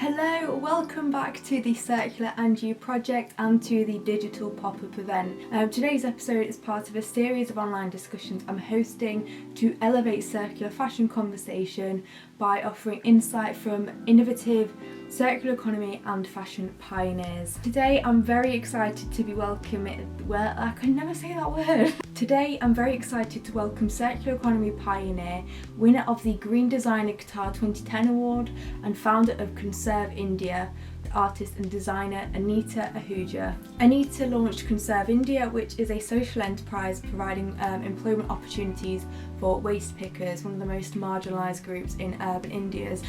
Hello, welcome back to the Circular and You project and to the digital pop-up event. Today's episode is part of a series of online discussions I'm hosting to elevate circular fashion conversation by offering insight from innovative circular economy and fashion pioneers. Today I'm very excited to be welcoming, I can never say that word. Today I'm very excited to welcome circular economy pioneer, winner of the Green Designer Qatar 2010 award and founder of Conserve India, artist and designer Anita Ahuja. Anita launched Conserve India, which is a social enterprise providing employment opportunities for waste pickers, one of the most marginalised groups in urban India's,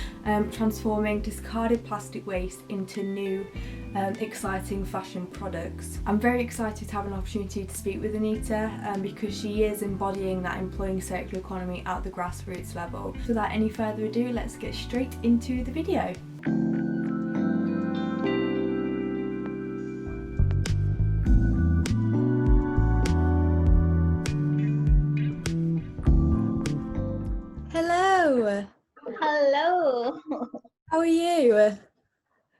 transforming discarded plastic waste into new exciting fashion products. I'm very excited to have an opportunity to speak with Anita because she is embodying that employing circular economy at the grassroots level. So without any further ado, let's get straight into the video. Hello. Hello. How are you?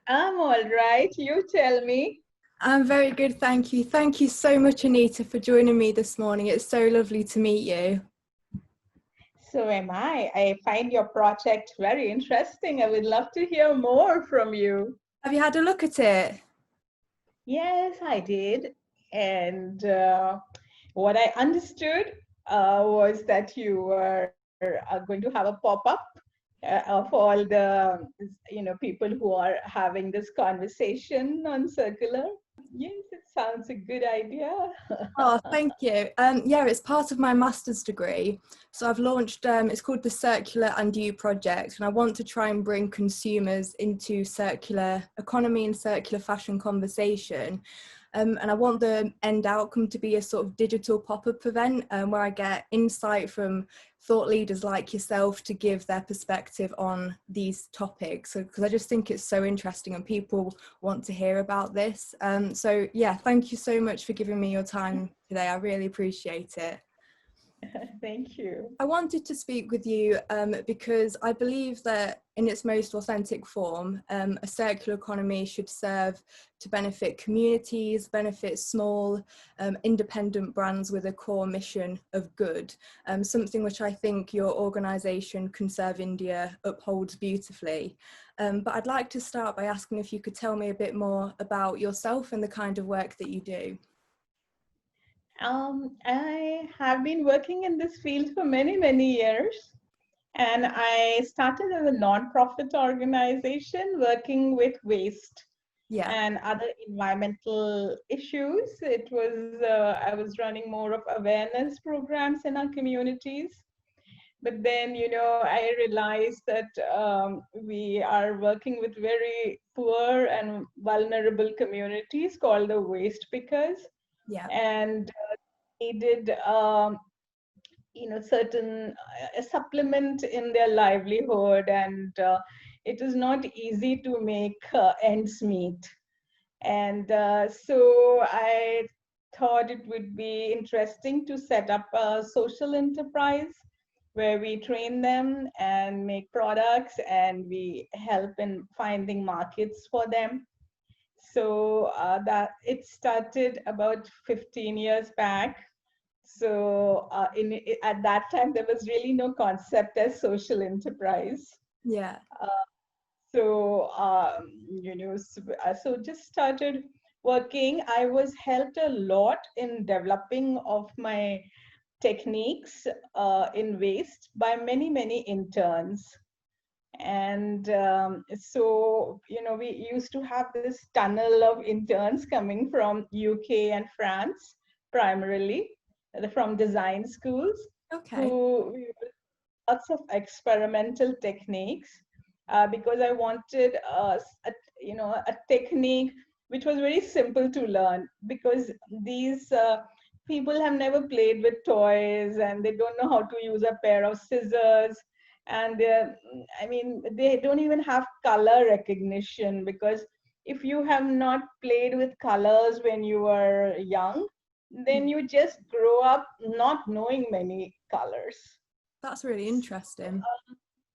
I'm all right. You tell me. I'm very good, thank you. Thank you so much, Anita, for joining me this morning. It's so lovely to meet you. So am I. I find your project very interesting. I would love to hear more from you. Have you had a look at it? Yes, I did. And what I understood was that you were going to have a pop-up of all the people who are having this conversation on circular. Yes, it sounds a good idea. Oh, thank you. Yeah, it's part of my master's degree. So I've launched, it's called the Circular and You project, and I want to try and bring consumers into circular economy and circular fashion conversation. And I want the end outcome to be a sort of digital pop-up event where I get insight from thought leaders like yourself to give their perspective on these topics. So, because I just think it's so interesting and people want to hear about this. So yeah, thank you so much for giving me your time today. I really appreciate it. Thank you. I wanted to speak with you because I believe that in its most authentic form, a circular economy should serve to benefit communities, benefit small independent brands with a core mission of good, something which I think your organisation Conserve India upholds beautifully. But I'd like to start by asking if you could tell me a bit more about yourself and the kind of work that you do. I have been working in this field for many, many years. And I started as a non-profit organization working with waste and other environmental issues. It was, I was running more of awareness programs in our communities. But then, I realized that we are working with very poor and vulnerable communities called the waste pickers. And needed certain supplement in their livelihood, and it is not easy to make ends meet. And so I thought it would be interesting to set up a social enterprise where we train them and make products and we help in finding markets for them. So that it started about 15 years back. So at that time, there was really no concept as social enterprise. Yeah. So just started working. I was helped a lot in developing of my techniques in waste by many, many interns. And so, we used to have this tunnel of interns coming from UK and France, primarily from design schools, who lots of experimental techniques because I wanted a technique which was very simple to learn, because these people have never played with toys and they don't know how to use a pair of scissors, and they don't even have color recognition, because if you have not played with colors when you were young, then you just grow up not knowing many colors. That's really interesting.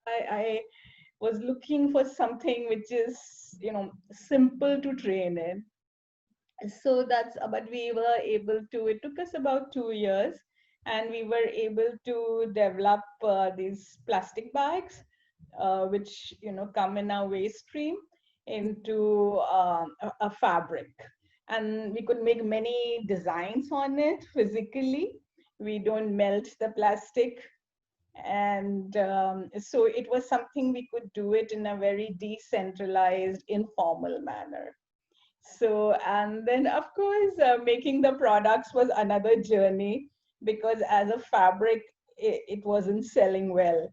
I was looking for something which is, simple to train in. So but we were able to, it took us about 2 years, and we were able to develop these plastic bags, which, come in our waste stream into a fabric. And we could make many designs on it physically. We don't melt the plastic. And so it was something we could do it in a very decentralized, informal manner. So, and then of course, making the products was another journey, because as a fabric, it wasn't selling well.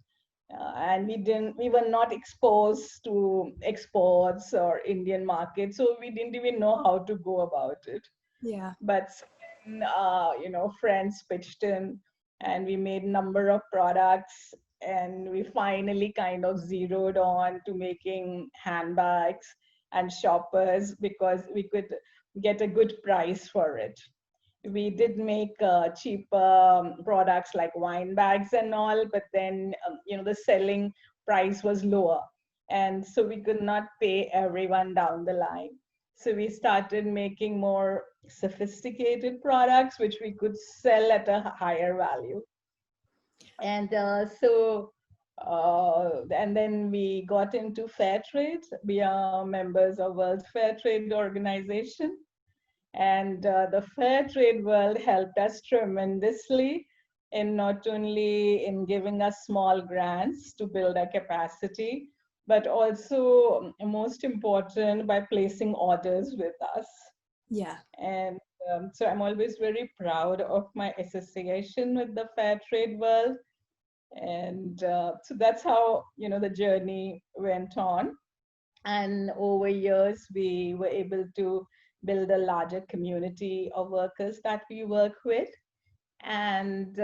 And we were not exposed to exports or Indian market, so we didn't even know how to go about it. Yeah. But friends pitched in, and we made number of products, and we finally kind of zeroed on to making handbags and shoppers, because we could get a good price for it. We did make cheaper products like wine bags and all, but then the selling price was lower, and so we could not pay everyone down the line. So we started making more sophisticated products which we could sell at a higher value. And and then we got into fair trade. We are members of World Fair Trade Organization. And the fair trade world helped us tremendously in not only in giving us small grants to build our capacity, but also, most important, by placing orders with us. Yeah. And so I'm always very proud of my association with the fair trade world. And so that's how, the journey went on. And over years, we were able to build a larger community of workers that we work with. And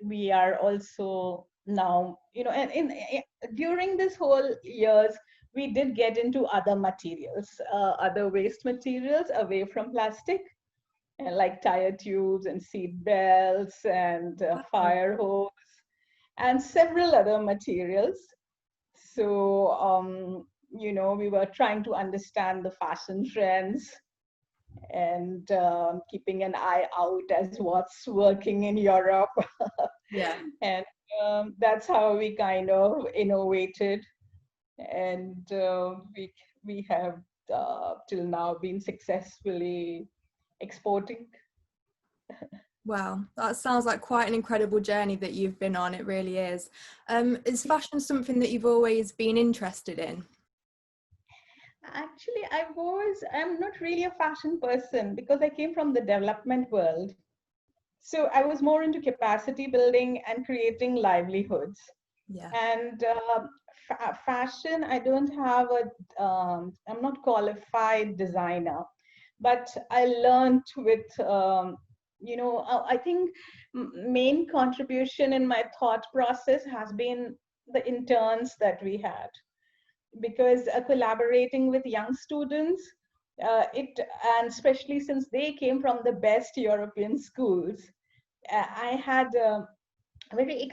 we are also now, during this whole years, we did get into other materials, other waste materials away from plastic, like tire tubes and seat belts and fire hose and several other materials. So, we were trying to understand the fashion trends and keeping an eye out as what's working in Europe. Yeah. And that's how we kind of innovated. And we have till now been successfully exporting. Wow, that sounds like quite an incredible journey that you've been on. It really is. Is fashion something that you've always been interested in? Actually, I'm not really a fashion person because I came from the development world. So I was more into capacity building and creating livelihoods. Yeah. And fashion, I don't have I'm not qualified designer, but I learned with, I think main contribution in my thought process has been the interns that we had, because collaborating with young students, and especially since they came from the best European schools, I had very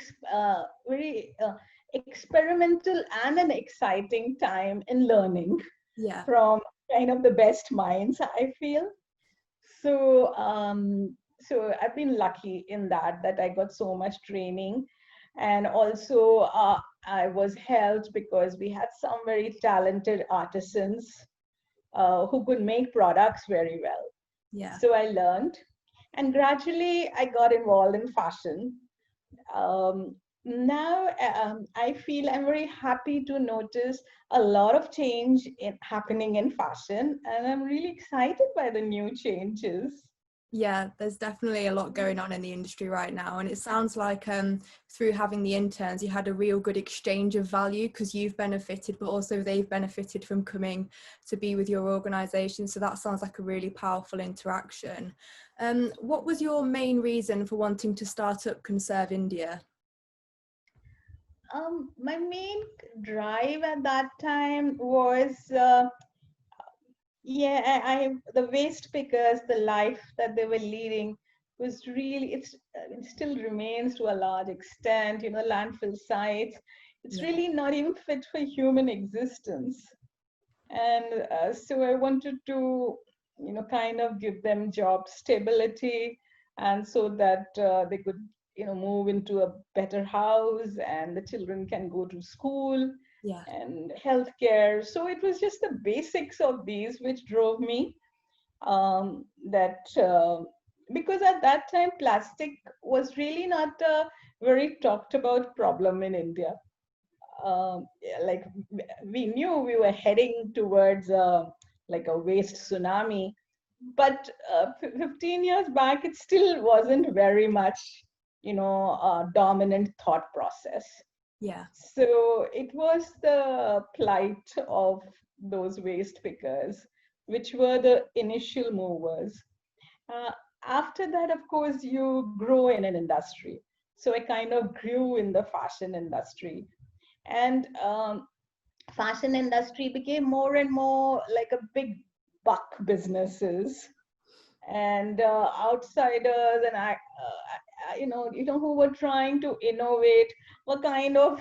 experimental and an exciting time in learning Yeah. from kind of the best minds, I feel. So so I've been lucky in that I got so much training. And also I was helped because we had some very talented artisans who could make products very well. Yeah. So I learned, and gradually I got involved in fashion. Now I feel I'm very happy to notice a lot of change happening in fashion, and I'm really excited by the new changes. Yeah, there's definitely a lot going on in the industry right now, and it sounds like through having the interns you had a real good exchange of value, because you've benefited but also they've benefited from coming to be with your organisation. So that sounds like a really powerful interaction. What was your main reason for wanting to start up Conserve India? My main drive at that time was the waste pickers, the life that they were leading was really, it still remains to a large extent, landfill sites. It's really not even fit for human existence. And so I wanted to, kind of give them job stability, and so that they could, move into a better house, and the children can go to school Yeah. and healthcare. So it was just the basics of these which drove me. That Because at that time plastic was really not a very talked about problem in India. Like we knew we were heading towards like a waste tsunami, but 15 years back it still wasn't very much, dominant thought process. Yeah. So it was the plight of those waste pickers, which were the initial movers. Uh, After that, of course, you grow in an industry. So I kind of grew in the fashion industry. And fashion industry became more and more like a big buck businesses, and outsiders and who were trying to innovate were kind of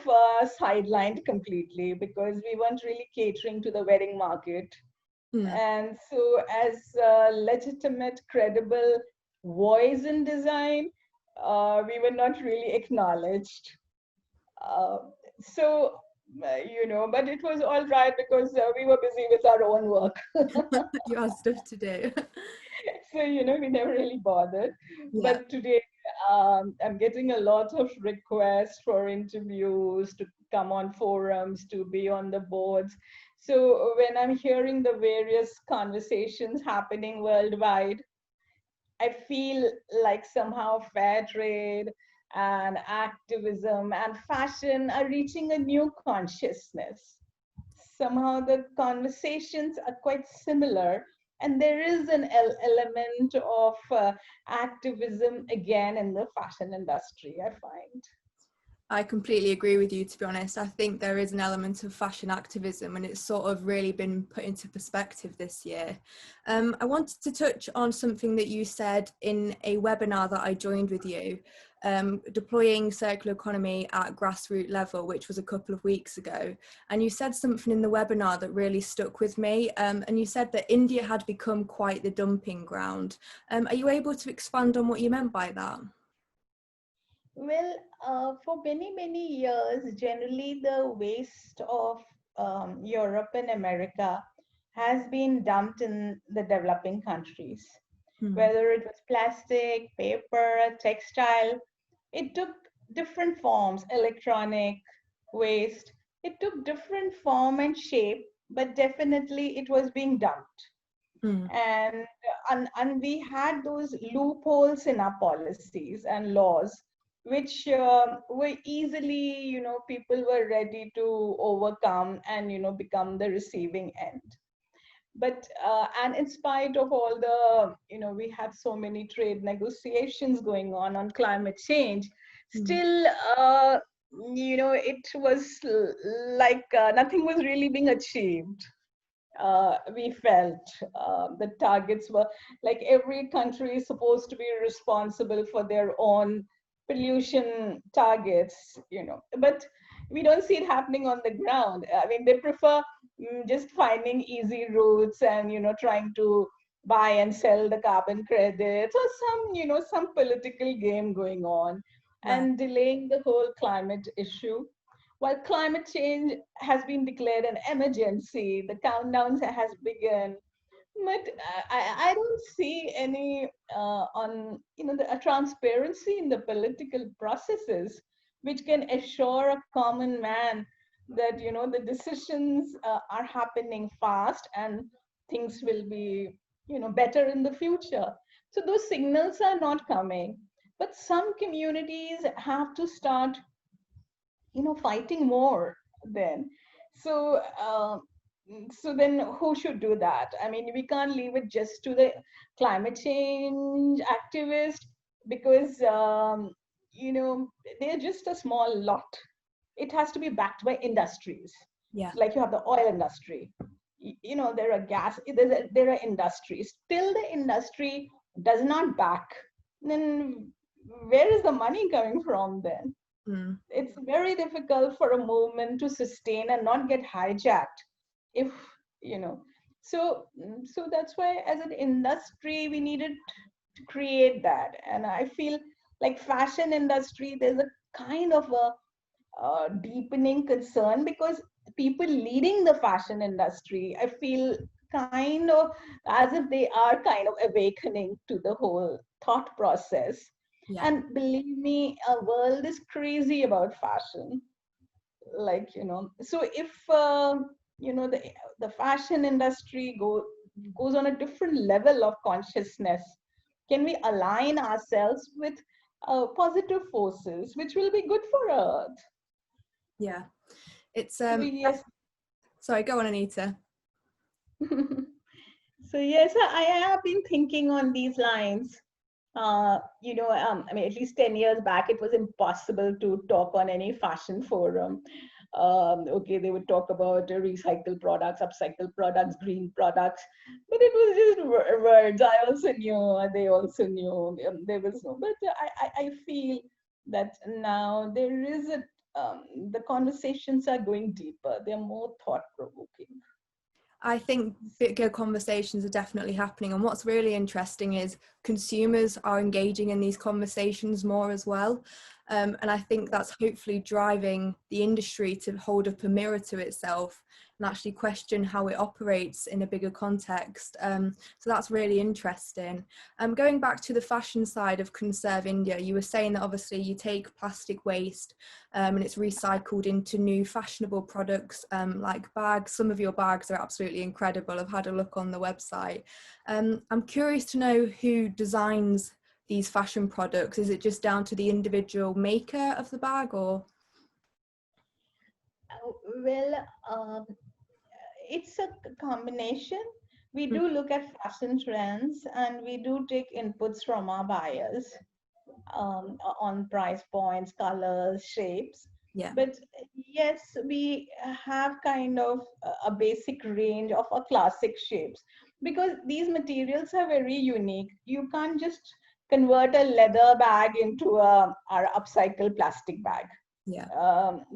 sidelined completely, because we weren't really catering to the wedding market. And so as a legitimate, credible voice in design, we were not really acknowledged. uh, so but it was all right, because we were busy with our own work. You had stuff to do. So we never really bothered. Yeah. But today I'm getting a lot of requests for interviews, to come on forums, to be on the boards. So when I'm hearing the various conversations happening worldwide, I feel like somehow fair trade and activism and fashion are reaching a new consciousness. Somehow the conversations are quite similar, and there is an element of activism again in the fashion industry, I find. I completely agree with you, to be honest. I think there is an element of fashion activism, and it's sort of really been put into perspective this year. I wanted to touch on something that you said in a webinar that I joined with you, deploying circular economy at grassroots level, which was a couple of weeks ago. And you said something in the webinar that really stuck with me. And you said that India had become quite the dumping ground. Are you able to expand on what you meant by that? Well, for many, many years, generally the waste of Europe and America has been dumped in the developing countries. Whether it was plastic, paper, textile, it took different forms, electronic waste. It took different form and shape, but definitely it was being dumped. And, and we had those loopholes in our policies and laws, which were easily, people were ready to overcome and, become the receiving end. But and in spite of all the, we have so many trade negotiations going on climate change, still it was like nothing was really being achieved. We felt the targets were like every country is supposed to be responsible for their own pollution targets, but we don't see it happening on the ground. I mean, they prefer just finding easy routes and, trying to buy and sell the carbon credits, or some political game going on, and delaying the whole climate issue. While climate change has been declared an emergency, the countdown has begun, but I don't see any a transparency in the political processes, which can assure a common man that the decisions are happening fast and things will be better in the future. So those signals are not coming, but some communities have to start fighting more then. So so then who should do that? I mean, we can't leave it just to the climate change activists, because they're just a small lot. It has to be backed by industries. Like you have the oil industry, there are there are industries. Till the industry does not back, then where is the money coming from then? Mm. It's very difficult for a movement to sustain and not get hijacked if, you know. So that's why as an industry we needed to create that. And I feel like fashion industry, there's a kind of a deepening concern, because people leading the fashion industry, I feel kind of as if they are kind of awakening to the whole thought process. Yeah. And believe me, a world is crazy about fashion. Like, so if the fashion industry goes on a different level of consciousness, can we align ourselves with positive forces which will be good for earth? Yeah. It's So yes. sorry, go on, Anita. So yes, I have been thinking on these lines. I mean, at least 10 years back, it was impossible to talk on any fashion forum. Okay, they would talk about recycled products, upcycled products, green products, but it was just words. I also knew, and they also knew. There was no, but I feel that now there is the conversations are going deeper. They're more thought provoking. I think bigger conversations are definitely happening, and what's really interesting is consumers are engaging in these conversations more as well, and I think that's hopefully driving the industry to hold up a mirror to itself and actually question how it operates in a bigger context. So that's really interesting. Going back to the fashion side of Conserve India, you were saying that obviously you take plastic waste and it's recycled into new fashionable products, like bags. Some of your bags are absolutely incredible. I've had a look on the website. I'm curious to know who designs these fashion products. Is it just down to the individual maker of the bag, or? Well, it's a combination. We Mm, do look at fashion trends and we do take inputs from our buyers on price points, colors, shapes. yeah, But yes, we have kind of a basic range of our classic shapes, because these materials are very unique. You can't just convert a leather bag into our upcycled plastic bag, yeah,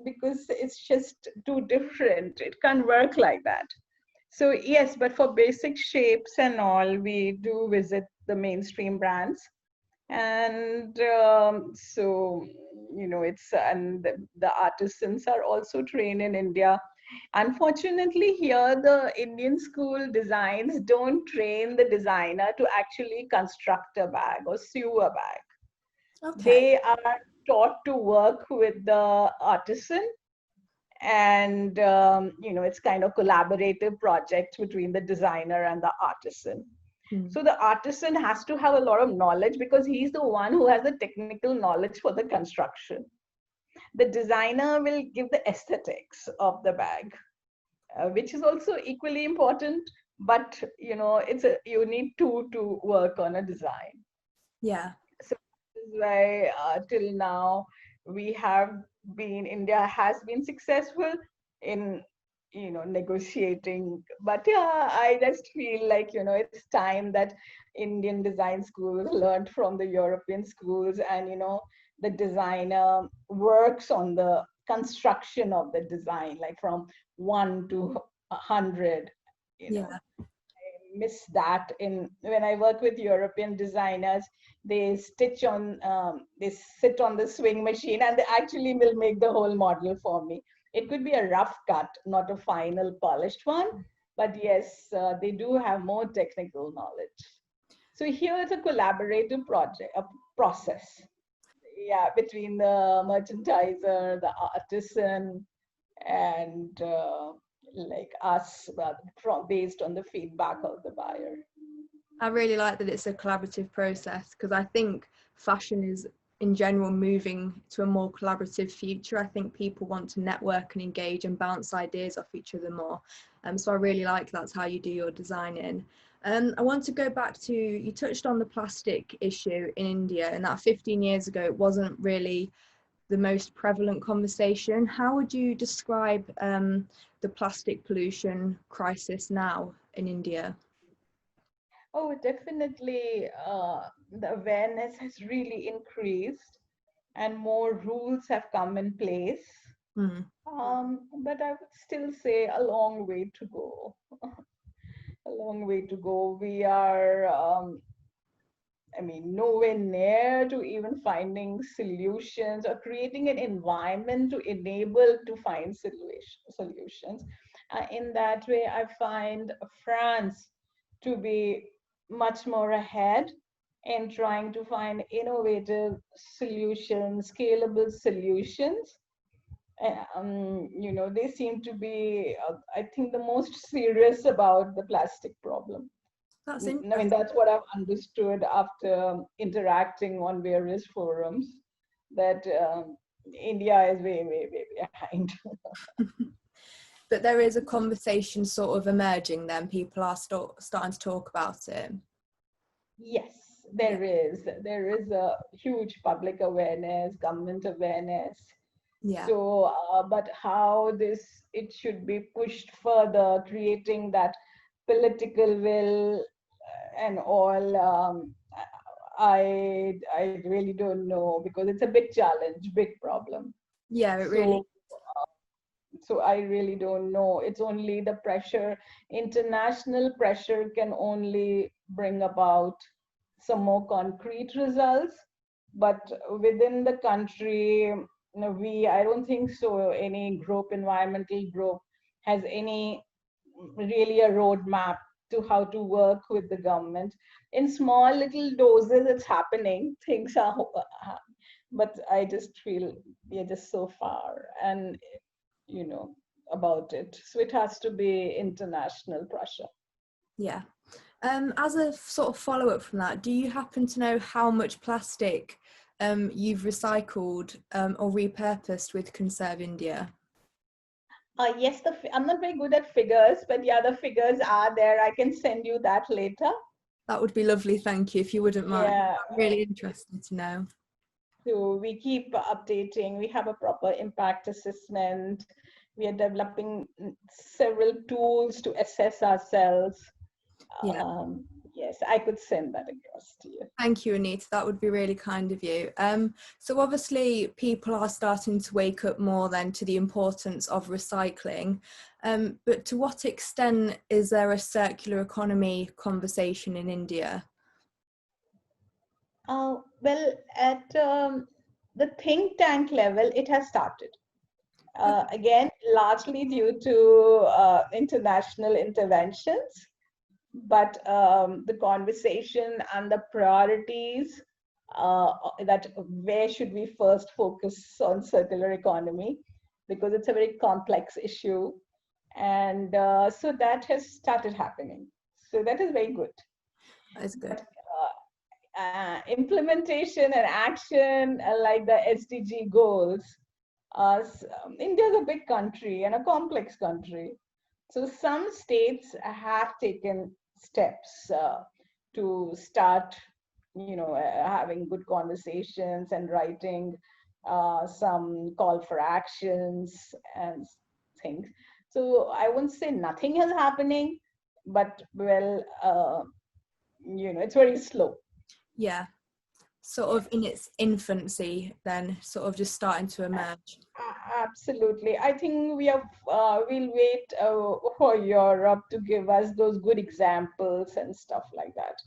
because it's just too different. It can't work like that. So yes, but for basic shapes and all, we do visit the mainstream brands. And it's, and the artisans are also trained in India. Unfortunately, here the Indian school designs don't train the designer to actually construct a bag or sew a bag. okay, They are taught to work with the artisan, and it's kind of collaborative project between the designer and the artisan. mm, So the artisan has to have a lot of knowledge, because he's the one who has the technical knowledge for the construction. The designer will give the aesthetics of the bag, which is also equally important. But you need to work on a design. yeah, So this is why till now we have India has been successful in negotiating. But yeah, I just feel like it's time that Indian design schools learned from the European schools, and the designer works on the construction of the design, like from 1 to 100. you know yeah. Miss that in when I work with European designers. They sit on the swing machine and they actually will make the whole model for me. It could be a rough cut, not a final polished one, but yes, they do have more technical knowledge. So here it's a collaborative process, yeah, between the merchandiser, the artisan, and like us, from based on the feedback of the buyer. I really like that it's a collaborative process, because I think fashion is in general moving to a more collaborative future. I think people want to network and engage and bounce ideas off each other more. So I really like that's how you do your designing. I want to go back to, you touched on the plastic issue in India, and that 15 years ago it wasn't really the most prevalent conversation. How would you describe the plastic pollution crisis now in India? Oh, definitely. The awareness has really increased, and more rules have come in place. Mm. But I would still say a long way to go. A long way to go. We are, nowhere near to even finding solutions or creating an environment to enable to find solutions. In that way, I find France to be much more ahead in trying to find innovative solutions, scalable solutions. They seem to be, I think, the most serious about the plastic problem. That's I mean, interesting. that's what I've understood after interacting on various forums, that India is way, way, way behind. But there is a conversation sort of emerging then. People are starting to talk about it. Yes, there is. There is a huge public awareness, government awareness. Yeah. So, but how it should be pushed further, creating that political will and all, I really don't know, because it's a big challenge, big problem. Yeah, it really. So so I really don't know. It's only the pressure, international pressure can only bring about some more concrete results. But within the country, I don't think so. Any group, environmental group, has any really a roadmap to how to work with the government. In small little doses, it's happening. Things are, but I just feel we are just so far. And you know, about it. So it has to be international pressure. Yeah. As a sort of follow-up from that, do you happen to know how much plastic you've recycled or repurposed with Conserve India? Yes, I'm not very good at figures, but yeah, the figures are there. I can send you that later. That would be lovely, thank you, if you wouldn't mind. Yeah. I'm really interested to know. So we keep updating. We have a proper impact assessment. We are developing several tools to assess ourselves. Yeah. Yes, I could send that across to you. Thank you, Anita. That would be really kind of you. So obviously people are starting to wake up more then to the importance of recycling. But to what extent is there a circular economy conversation in India? Well, at the think tank level, it has started. Again, largely due to international interventions, but the conversation and the priorities, that where should we first focus on circular economy, because it's a very complex issue. And so that has started happening. So that is very good. That's good. But implementation and action, like the SDG goals, India is a big country and a complex country. So some states have taken steps to start, having good conversations and writing some call for actions and things. So I won't say nothing is happening, but well, it's very slow. Yeah, sort of in its infancy then, sort of just starting to emerge. Absolutely. I think we'll wait for Europe to give us those good examples and stuff like that.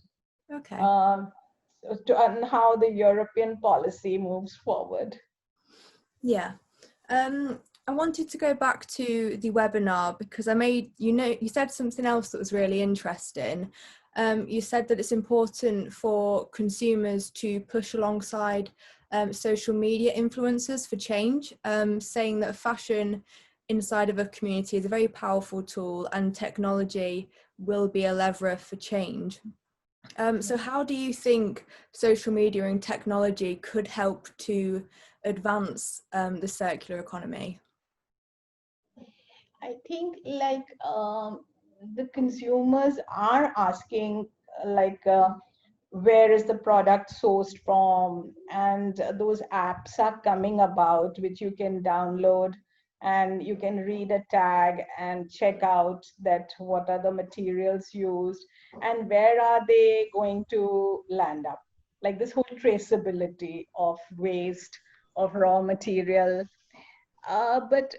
Okay. On how the European policy moves forward. Yeah. I wanted to go back to the webinar because you said something else that was really interesting. You said that it's important for consumers to push alongside social media influencers for change, saying that fashion inside of a community is a very powerful tool and technology will be a lever for change. So how do you think social media and technology could help to advance the circular economy? I think the consumers are asking where is the product sourced from, and those apps are coming about which you can download and you can read a tag and check out that what are the materials used and where are they going to land up, like this whole traceability of waste of raw material. But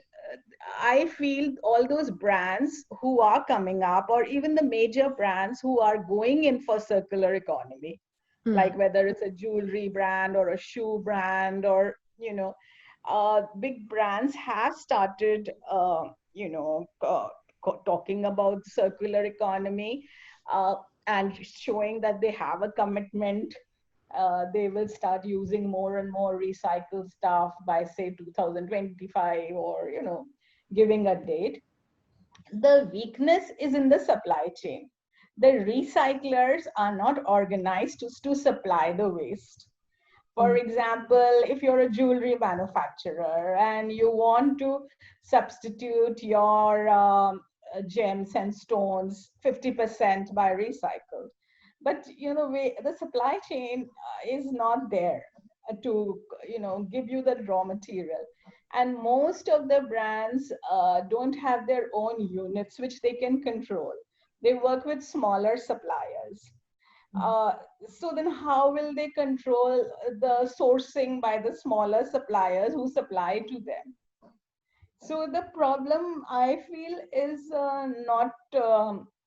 I feel all those brands who are coming up, or even the major brands who are going in for circular economy, like whether it's a jewelry brand or a shoe brand, or big brands have started talking about circular economy, uh, and showing that they have a commitment. They will start using more and more recycled stuff by say 2025, or giving a date. The weakness is in the supply chain. The recyclers are not organized to supply the waste. For example, if you're a jewelry manufacturer and you want to substitute your gems and stones 50% by recycled, but the supply chain is not there to give you the raw material, and most of the brands don't have their own units which they can control. They work with smaller suppliers. uh, so then how will they control the sourcing by the smaller suppliers who supply to them? So the problem I feel is not,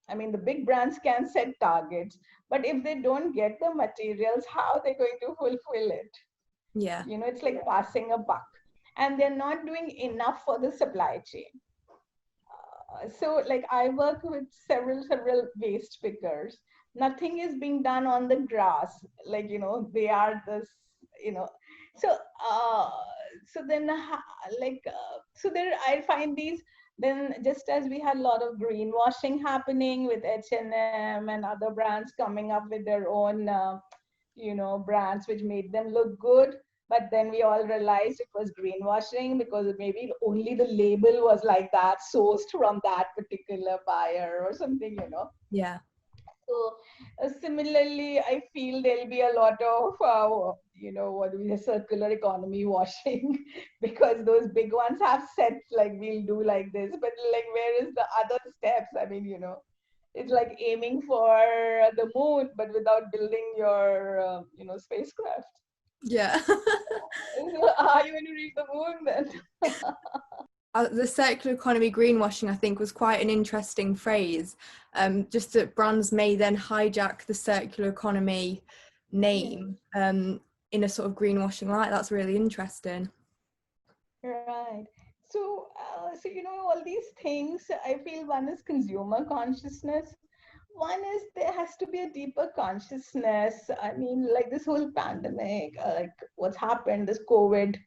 I mean, the big brands can set targets, but if they don't get the materials, how are they going to fulfill it? Yeah. It's like passing a buck, and they're not doing enough for the supply chain. So like I work with several waste pickers. Nothing is being done on the grass. Like, they are this, you know, so, so then so there I find these, then just as we had a lot of greenwashing happening with H&M and other brands coming up with their own, brands which made them look good. But then we all realized it was greenwashing because maybe only the label was like that, sourced from that particular buyer or something. Yeah. So similarly, I feel there'll be a lot of, what do we say, circular economy washing, because those big ones have said like, we'll do like this, but like, where is the other steps? I mean, it's like aiming for the moon, but without building your, spacecraft. Yeah. Are you going to reach the moon then? The circular economy greenwashing, I think, was quite an interesting phrase. Just that brands may then hijack the circular economy name in a sort of greenwashing light. That's really interesting. Right. So, all these things, I feel one is consumer consciousness. One is there has to be a deeper consciousness. I mean, like this whole pandemic, like what's happened, this COVID,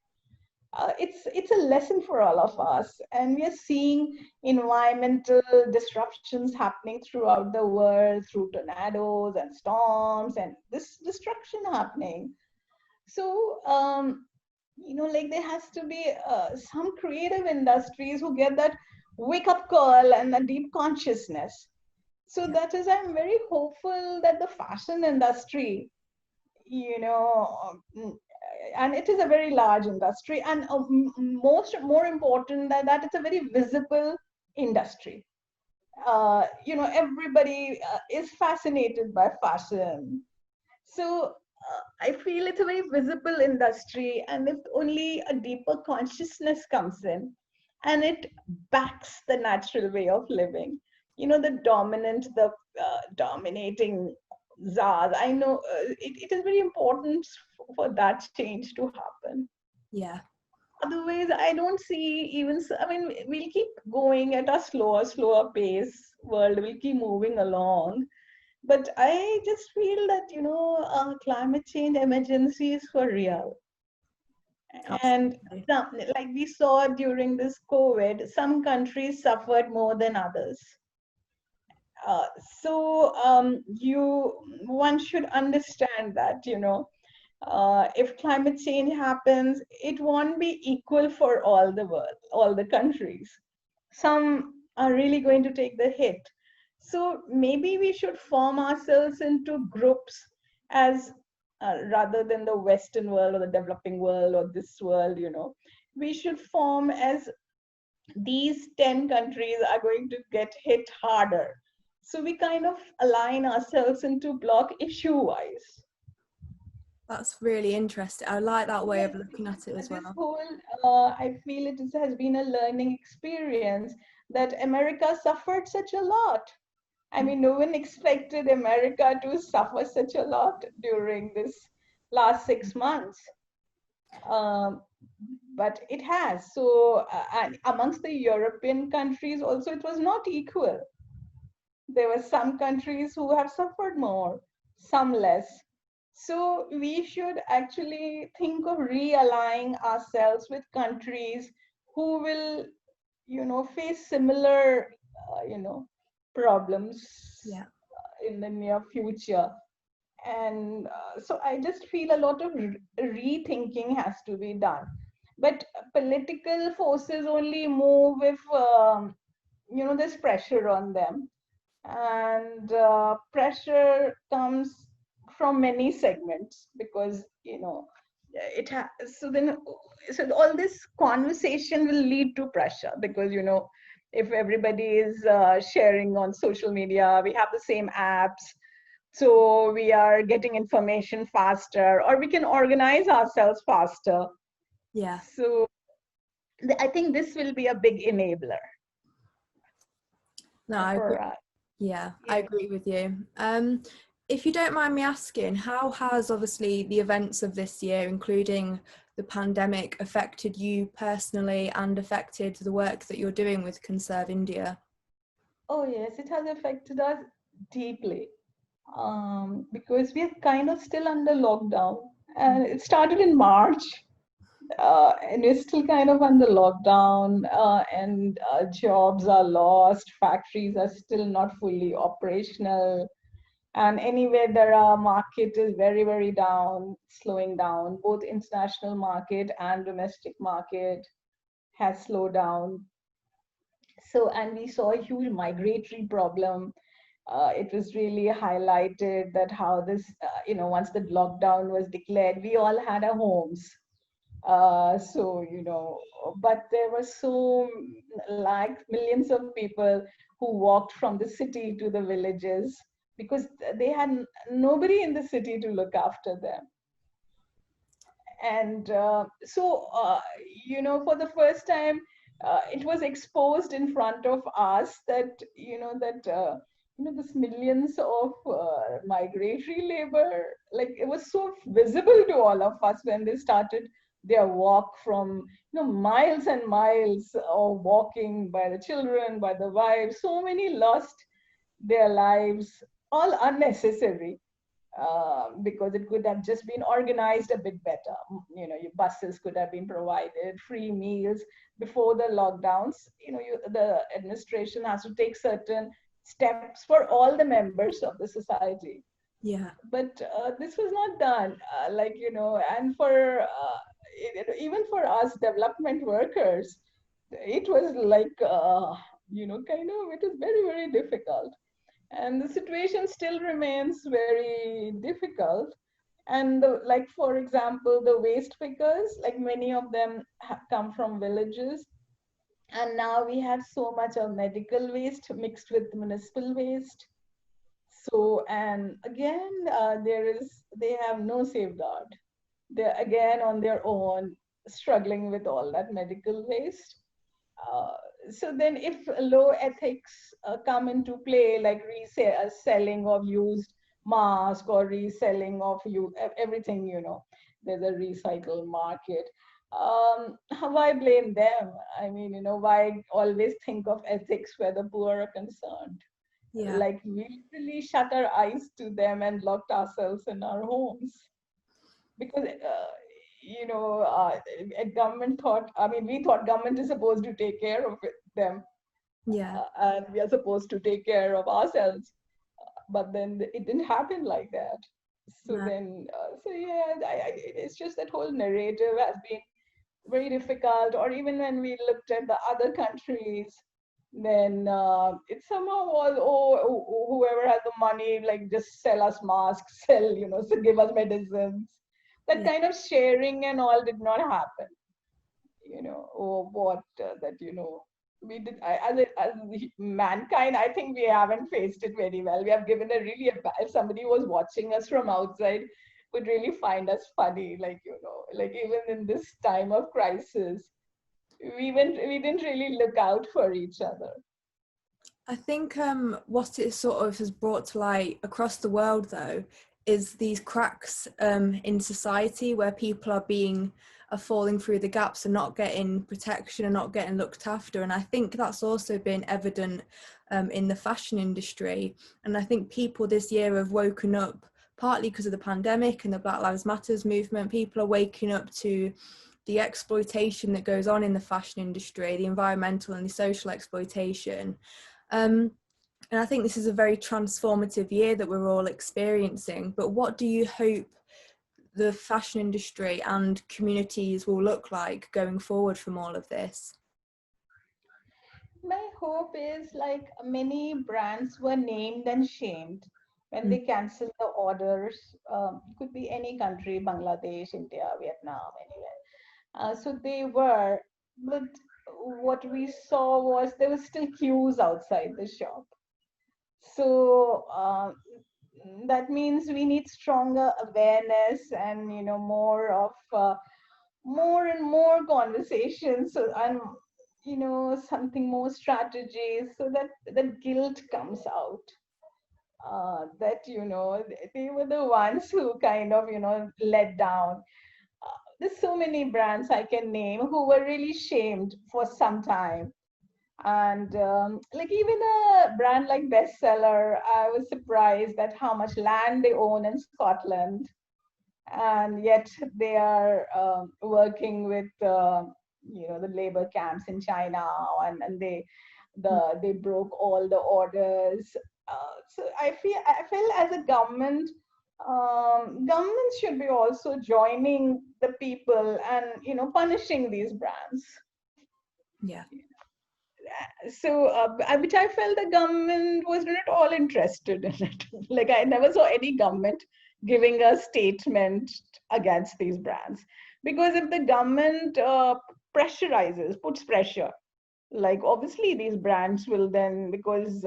it's a lesson for all of us, and we are seeing environmental disruptions happening throughout the world through tornadoes and storms and this destruction happening. So like there has to be some creative industries who get that wake up call and a deep consciousness. So that is, I'm very hopeful that the fashion industry, you know and it is a very large industry, and more important than that, it's a very visible industry. Everybody is fascinated by fashion. So I feel it's a very visible industry, and if only a deeper consciousness comes in and it backs the natural way of living, the dominating czars. I know it is very important for that change to happen. Yeah. Otherwise, I don't see even, I mean, we'll keep going at a slower pace. World will keep moving along. But I just feel that, climate change emergency is for real. And Absolutely. like we saw during this COVID, some countries suffered more than others. So one should understand that, if climate change happens, it won't be equal for all the world, all the countries. Some are really going to take the hit. So maybe we should form ourselves into groups as rather than the Western world or the developing world or this world, we should form as these 10 countries are going to get hit harder. So we kind of align ourselves into block issue wise. That's really interesting. I like that way of Yes, looking at it as this well. whole, I feel has been a learning experience that America suffered such a lot. I mean, no one expected America to suffer such a lot during this last 6 months. Um, but it has. So, and amongst the European countries also, it was not equal. There were some countries who have suffered more, some less. So we should actually think of realigning ourselves with countries who will, face similar, problems Yeah. in the near future. And so I just feel a lot of rethinking has to be done. But political forces only move if, there's pressure on them, and pressure comes from many segments because it has. So all this conversation will lead to pressure because if everybody is sharing on social media, we have the same apps, so we are getting information faster, or we can organize ourselves faster. Yeah. So I think this will be a big enabler No, I agree. for us. Yeah, I Yeah. agree with you. If you don't mind me asking, how has obviously the events of this year, including the pandemic, affected you personally and affected the work that you're doing with Conserve India? Oh yes, it has affected us deeply, because we are kind of still under lockdown, and it started in March, and we're still kind of under lockdown, and jobs are lost, factories are still not fully operational, and anywhere there are market is very, very down, slowing down. Both international market and domestic market has slowed down. So, and we saw a huge migratory problem. It was really highlighted that how this, once the lockdown was declared, we all had our homes. So, but there were so like millions of people who walked from the city to the villages because they had nobody in the city to look after them. And for the first time, it was exposed in front of us that this millions of migratory labor, like it was so visible to all of us when they started their walk from miles and miles of walking by the children, by the wives. So many lost their lives, all unnecessary, because it could have just been organized a bit better. Your buses could have been provided, free meals before the lockdowns. The administration has to take certain steps for all the members of the society. Yeah. But this was not done. And for even for us development workers, it was like, it was very, very difficult, and the situation still remains very difficult. And like, for example, the waste pickers, like many of them come from villages, and now we have so much of medical waste mixed with municipal waste. So, and again, they have no safeguard. They're again on their own, struggling with all that medical waste. uh, so then if low ethics come into play, like selling of used mask or reselling of everything, there's a recycle market. Why blame them? I mean, why always think of ethics where the poor are concerned? Yeah. Like, we literally shut our eyes to them and locked ourselves in our homes because government thought, I mean, we thought government is supposed to take care of them, Yeah. and we are supposed to take care of ourselves, but then it didn't happen like that. So No. then so yeah, it's just that whole narrative has been very difficult. Or even when we looked at the other countries, then it somehow was, whoever has the money, like, just sell us masks, sell, so give us medicines. That Yeah. kind of sharing and all did not happen. Or what, that, we did, as mankind, I think we haven't faced it very well. We have given a really, if somebody was watching us from outside, would really find us funny, like, like even in this time of crisis, we didn't really look out for each other. I think what it sort of has brought to light across the world, though, is these cracks in society where people are falling through the gaps and not getting protection and not getting looked after. And I think that's also been evident in the fashion industry. And I think people this year have woken up, partly because of the pandemic and the Black Lives Matters movement. People are waking up to the exploitation that goes on in the fashion industry, the environmental and the social exploitation. And I think this is a very transformative year that we're all experiencing. But what do you hope the fashion industry and communities will look like going forward from all of this? My hope is, like, many brands were named and shamed when they canceled the orders. Could be any country, Bangladesh, India, Vietnam, anywhere. So they were, but what we saw was there were still queues outside the shop. So that means we need stronger awareness and more of more and more conversations, and something more strategies, so that the guilt comes out, that they were the ones who kind of let down. There's so many brands I can name who were really shamed for some time. And like even a brand like Bestseller, I was surprised at how much land they own in Scotland, and yet they are working with the labor camps in China, and they broke all the orders. So I feel as a government, government should be also joining the people and punishing these brands. Yeah. So which I felt the government was not at all interested in it. Like, I never saw any government giving a statement against these brands, because if the government pressurizes, puts pressure, like obviously these brands will then, because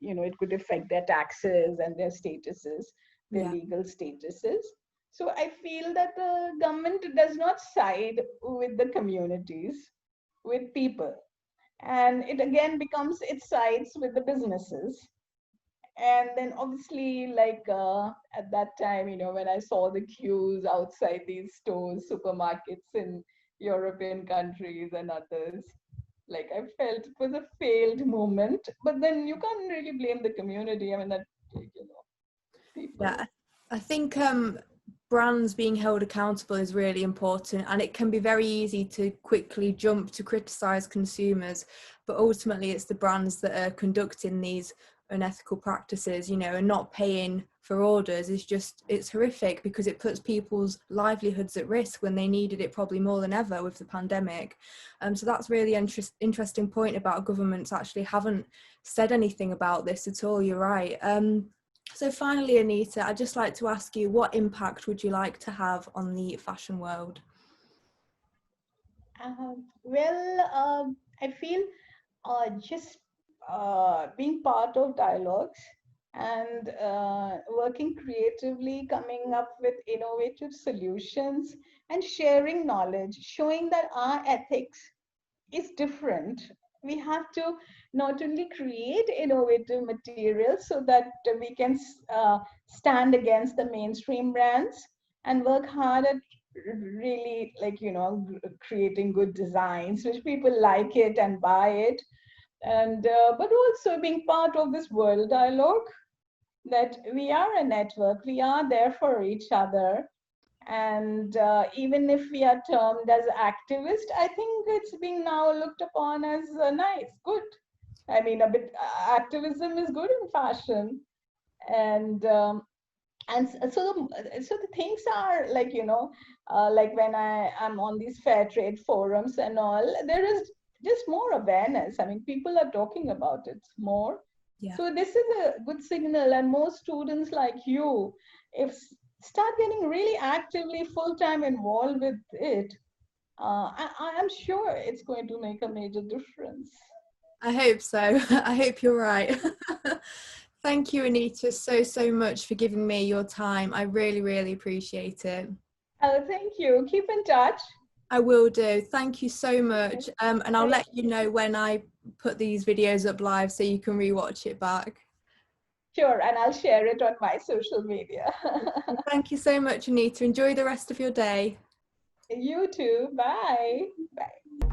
it could affect their taxes and their statuses, their legal statuses. So I feel that the government does not side with the communities, with people, and it again becomes its sides with the businesses. And then obviously, like at that time, when I saw the queues outside these stores, supermarkets in European countries and others, like I felt it was a failed moment. But then you can't really blame the community. I mean, that people. Yeah, I think brands being held accountable is really important, and it can be very easy to quickly jump to criticize consumers, but ultimately it's the brands that are conducting these unethical practices, and not paying for orders it's horrific, because it puts people's livelihoods at risk when they needed it probably more than ever with the pandemic. So that's really interesting point about governments actually haven't said anything about this at all. You're right. So finally, Anita, I'd just like to ask you, what impact would you like to have on the fashion world? I feel just being part of dialogues and working creatively, coming up with innovative solutions and sharing knowledge, showing that our ethics is different. We have to not only create innovative materials so that we can stand against the mainstream brands, and work hard at really, like creating good designs which people like it and buy it, and but also being part of this world dialogue, that we are a network, we are there for each other. And even if we are termed as activist, I think it's being now looked upon as nice, good. I mean, a bit activism is good in fashion. And so the things are like, like when I am on these fair trade forums and all, there is just more awareness. I mean, people are talking about it more. Yeah. So this is a good signal, and more students like you, if start getting really actively full-time involved with it, I am sure it's going to make a major difference. I hope so. I hope you're right. Thank you, Anita, so much for giving me your time. I really appreciate it. Oh, thank you. Keep in touch. I will do. Thank you so much. And I'll let you You. know when I put these videos up live so you can rewatch it back. Sure, and I'll share it on my social media. Thank you so much, Anita. Enjoy the rest of your day. You too. Bye. Bye.